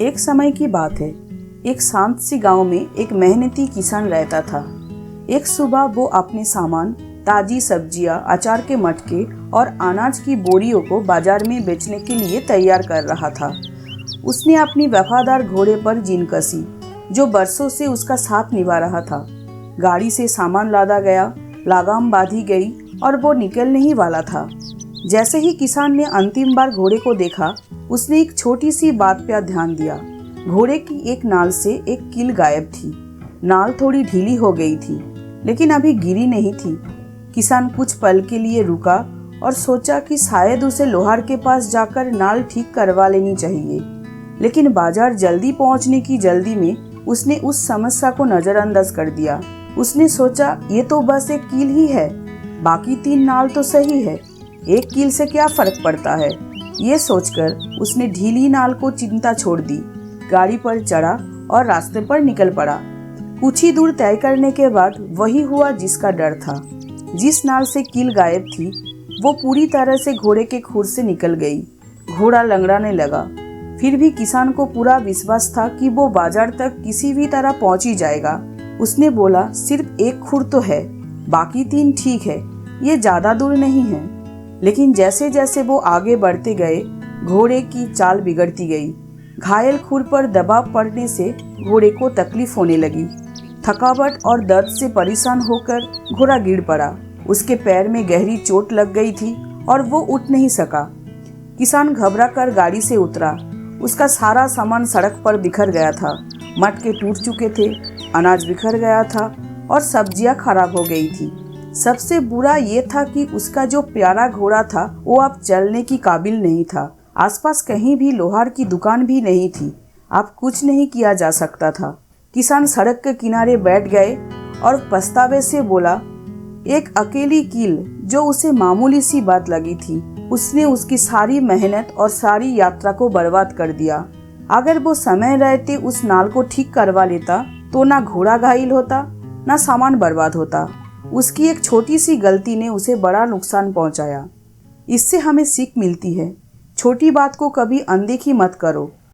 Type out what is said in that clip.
एक समय की बात है। एक शांत सी गांव में एक मेहनती किसान रहता था। एक सुबह वो अपने सामान, ताजी सब्जियां, अचार के मटके और अनाज की बोरियों को बाजार में बेचने के लिए तैयार कर रहा था। उसने अपनी वफादार घोड़े पर जीन कसी, जो बरसों से उसका साथ निभा रहा था। गाड़ी से सामान लादा गया, लगाम बांधी गई और वो निकलने ही वाला था। जैसे ही किसान ने अंतिम बार घोड़े को देखा, उसने एक छोटी सी बात पर ध्यान दिया। घोड़े की एक नाल से एक कील गायब थी। नाल थोड़ी ढीली हो गई थी, लेकिन अभी गिरी नहीं थी। किसान कुछ पल के लिए रुका और सोचा कि शायद उसे लोहार के पास जाकर नाल ठीक करवा लेनी चाहिए। लेकिन बाजार जल्दी पहुंचने की जल्दी में उसने उस समस्या को नजरअंदाज कर दिया। उसने सोचा, ये तो बस एक कील ही है, बाकी 3 नाल तो सही है, एक कील से क्या फर्क पड़ता है। ये सोचकर उसने ढीली नाल को चिंता छोड़ दी, गाड़ी पर चढ़ा और रास्ते पर निकल पड़ा। कुछ ही दूर तय करने के बाद वही हुआ जिसका डर था। जिस नाल से कील गायब थी, वो पूरी तरह से घोड़े के खुर से निकल गई। घोड़ा लंगड़ाने लगा। फिर भी किसान को पूरा विश्वास था कि वो बाजार तक किसी भी तरह पहुंच ही जाएगा। उसने बोला, सिर्फ एक खुर तो है, बाकी 3 ठीक है, ये ज्यादा दूर नहीं है। लेकिन जैसे जैसे वो आगे बढ़ते गए, घोड़े की चाल बिगड़ती गई। घायल खुर पर दबाव पड़ने से घोड़े को तकलीफ होने लगी। थकावट और दर्द से परेशान होकर घोड़ा गिर पड़ा। उसके पैर में गहरी चोट लग गई थी और वो उठ नहीं सका। किसान घबरा कर गाड़ी से उतरा। उसका सारा सामान सड़क पर बिखर गया था। मटके टूट चुके थे, अनाज बिखर गया था और सब्जियां खराब हो गई थी। सबसे बुरा ये था कि उसका जो प्यारा घोड़ा था वो अब चलने की काबिल नहीं था। आसपास कहीं भी लोहार की दुकान भी नहीं थी। अब कुछ नहीं किया जा सकता था। किसान सड़क के किनारे बैठ गए और पछतावे से बोला, एक अकेली कील जो उसे मामूली सी बात लगी थी, उसने उसकी सारी मेहनत और सारी यात्रा को बर्बाद कर दिया। अगर वो समय रहते उस नाल को ठीक करवा लेता तो ना घोड़ा घायल होता, ना सामान बर्बाद होता। उसकी एक छोटी सी गलती ने उसे बड़ा नुकसान पहुंचाया। इससे हमें सीख मिलती है, छोटी बात को कभी अनदेखी मत करो।